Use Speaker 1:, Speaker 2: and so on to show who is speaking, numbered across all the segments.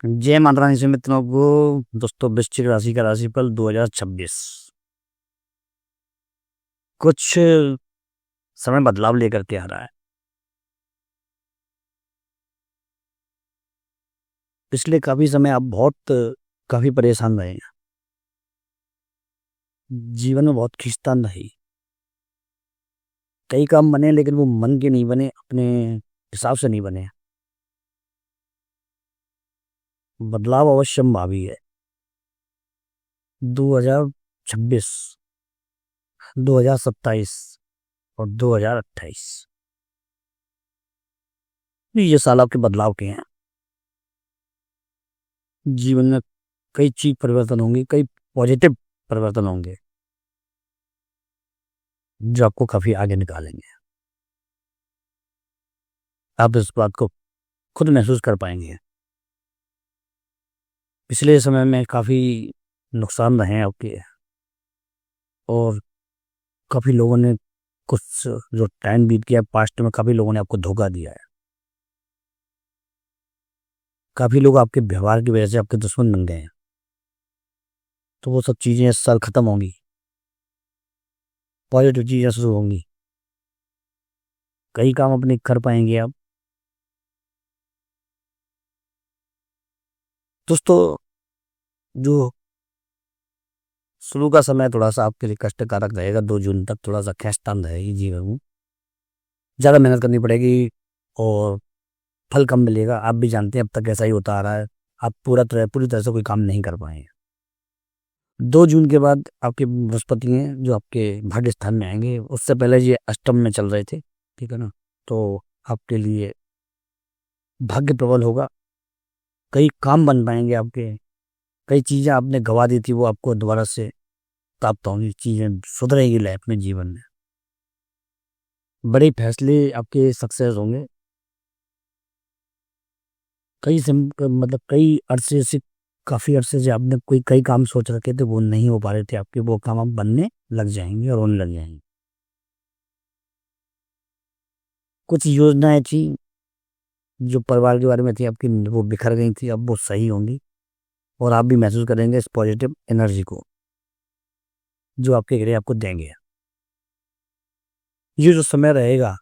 Speaker 1: जय माता रानी से मित्रों को। दोस्तों, वृश्चिक राशि का राशिफल 2026 कुछ समय बदलाव लेकर के आ रहा है। पिछले काफी समय आप काफी परेशान रहे हैं। जीवन में बहुत खींचतान रही। कई काम बने लेकिन वो मन के नहीं बने, अपने हिसाब से नहीं बने। बदलाव अवश्य संभावी है। 2026, 2027 और 2028 ये साल आपके बदलाव के हैं। जीवन में कई चीज परिवर्तन होंगे, कई पॉजिटिव परिवर्तन होंगे जो आपको काफी आगे निकालेंगे। आप इस बात को खुद महसूस कर पाएंगे। पिछले समय में काफी नुकसान रहे हैं आपके, और काफी लोगों ने कुछ जो टाइम बीत गया पास्ट में, काफी लोगों ने आपको धोखा दिया है। काफी लोग आपके व्यवहार की वजह से आपके दुश्मन बन गए हैं। तो वो सब चीजें इस साल खत्म होंगी, पॉजिटिव चीजें शुरू होंगी। कई काम अपने कर पाएंगे आप। दोस्तों, जो शुरू का समय थोड़ा सा आपके लिए कष्टकारक रहेगा। 2 जून तक थोड़ा सा खींचतान रहेगी जीवन में। ज़्यादा मेहनत करनी पड़ेगी और फल कम मिलेगा। आप भी जानते हैं अब तक ऐसा ही होता आ रहा है। आप पूरी तरह से कोई काम नहीं कर पाए। 2 जून के बाद आपके बृहस्पति हैं जो आपके भाग्य स्थान में आएंगे। उससे पहले ये अष्टम में चल रहे थे, ठीक है ना। तो आपके लिए भाग्य प्रबल होगा। कई काम बन पाएंगे आपके। कई चीज़ें आपने गवा दी थी वो आपको दोबारा से प्राप्त होंगी। चीज़ें सुधरेगी लाइफ में, जीवन में बड़े फैसले आपके सक्सेस होंगे। कई अरसे से, काफ़ी अरसे से आपने कई काम सोच रखे थे, वो नहीं हो पा रहे थे आपके। वो काम अब बनने लग जाएंगे और होने लग जाएंगे। कुछ योजनाएं थी जो परिवार के बारे में थी आपकी, वो बिखर गई थी, अब वो सही होंगी। और आप भी महसूस करेंगे इस पॉजिटिव एनर्जी को जो आपके ग्रह आपको देंगे। ये जो समय रहेगा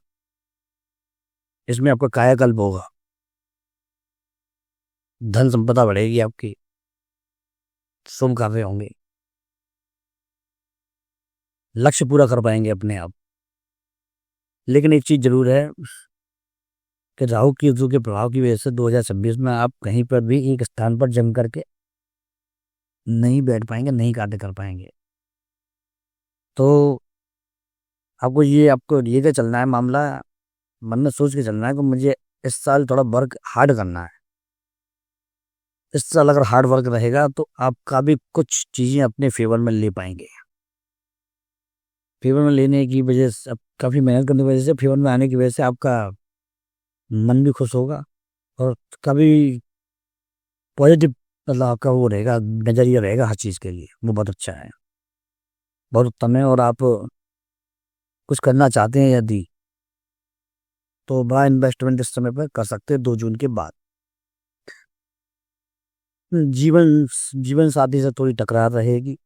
Speaker 1: इसमें आपका कायाकल्प होगा। धन संपदा बढ़ेगी आपकी। शुभ कार्य होंगे। लक्ष्य पूरा कर पाएंगे अपने आप। लेकिन एक चीज जरूर है कि राहु केतु के प्रभाव की वजह से 2026 में आप कहीं पर भी एक स्थान पर जम करके नहीं बैठ पाएंगे, नहीं कार्य कर पाएंगे। तो आपको ये क्या चलना है मामला, मन में सोच के चलना है कि मुझे इस साल थोड़ा वर्क हार्ड करना है। इस साल अगर हार्ड वर्क रहेगा तो आपका भी कुछ चीजें अपने फेवर में ले पाएंगे। फेवर में लेने की वजह से, अब काफी मेहनत करने की वजह से, फेवर में आने की वजह से आपका मन भी खुश होगा। और कभी पॉजिटिव, मतलब आपका वो रहेगा, नजरिया रहेगा हर चीज के लिए। वो बहुत अच्छा है, बहुत उत्तम है। और आप कुछ करना चाहते हैं यदि, तो बड़ा इन्वेस्टमेंट इस समय पर कर सकते हैं 2 जून के बाद। जीवन जीवन साथी से थोड़ी टकरार रहेगी,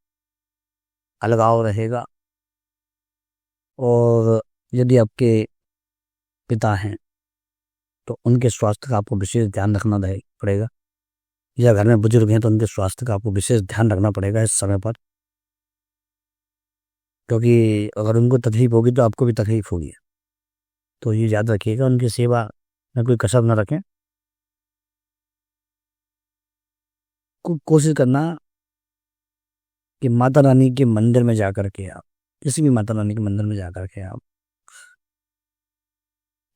Speaker 1: अलगाव रहेगा। और यदि आपके पिता हैं तो उनके स्वास्थ्य का आपको विशेष ध्यान रखना पड़ेगा। या घर में बुजुर्ग हैं तो उनके स्वास्थ्य का आपको विशेष ध्यान रखना पड़ेगा इस समय पर। क्योंकि अगर उनको तकलीफ होगी तो आपको भी तकलीफ होगी। तो ये याद रखिएगा, उनकी सेवा में कोई कसर न रखें। कोशिश करना कि माता रानी के मंदिर में जाकर के आप, किसी भी माता रानी के मंदिर में जाकर के आप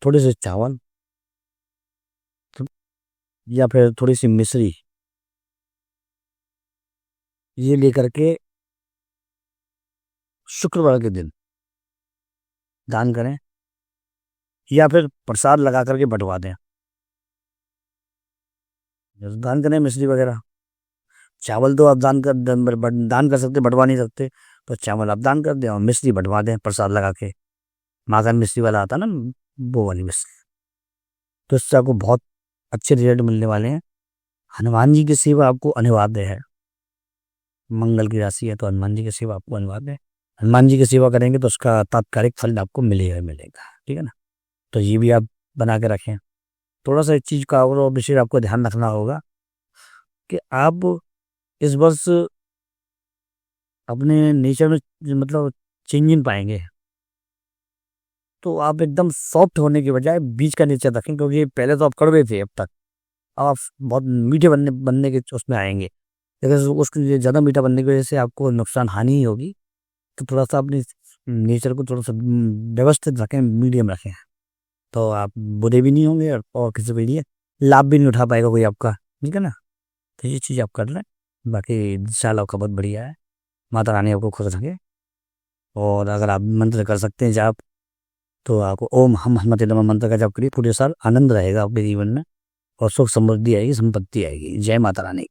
Speaker 1: थोड़े से चावल या फिर थोड़ी सी मिश्री ये लेकर के शुक्रवार के दिन दान करें, या फिर प्रसाद लगा करके बंटवा दें। दान करें मिश्री वगैरह। चावल तो आप दान कर सकते, बंटवा नहीं सकते। तो चावल आप दान कर दें और मिश्री बंटवा दें प्रसाद लगा के। माखन मिश्री वाला आता ना, वो वाली मिश्री। तो इससे आपको बहुत अच्छे रिजल्ट मिलने वाले हैं। हनुमान जी की सेवा आपको अनिवार्य है। मंगल की राशि है तो हनुमान जी की सेवा आपको अनिवार्य है। हनुमान जी की सेवा करेंगे तो उसका तात्कालिक फल आपको मिलेगा ही मिलेगा। ठीक है ना? तो ये भी आप बना के रखें। थोड़ा सा इस चीज़ का और विशेष आपको ध्यान रखना होगा कि आप इस वर्ष अपने नेचर में मतलब चेंज इन पाएंगे। तो आप एकदम सॉफ्ट होने के बजाय बीच का नेचर रखें, क्योंकि पहले तो आप कड़वे थे अब तक, अब आप बहुत मीठे बनने बनने के उसमें आएंगे। अगर उसके ज़्यादा मीठा बनने की वजह से आपको नुकसान हानि ही होगी। तो थोड़ा सा अपने नेचर को थोड़ा सा व्यवस्थित रखें, मीडियम रखें। तो आप बुरे भी नहीं होंगे और किसी के लिए लाभ भी नहीं उठा पाएगा कोई आपका। ठीक है ना? तो ये चीज़ आप कर लें। बाकी इंशाल्लाह आपका बहुत बढ़िया है। माता रानी आपको खुश रखे। और अगर आप मंत्र कर सकते हैं जाप, तो आपको ओम हम हनुमते नमः मंत्र का जाप करिए, पूरे साल आनंद रहेगा आपके जीवन में और सुख समृद्धि आएगी, संपत्ति आएगी। जय माता रानी।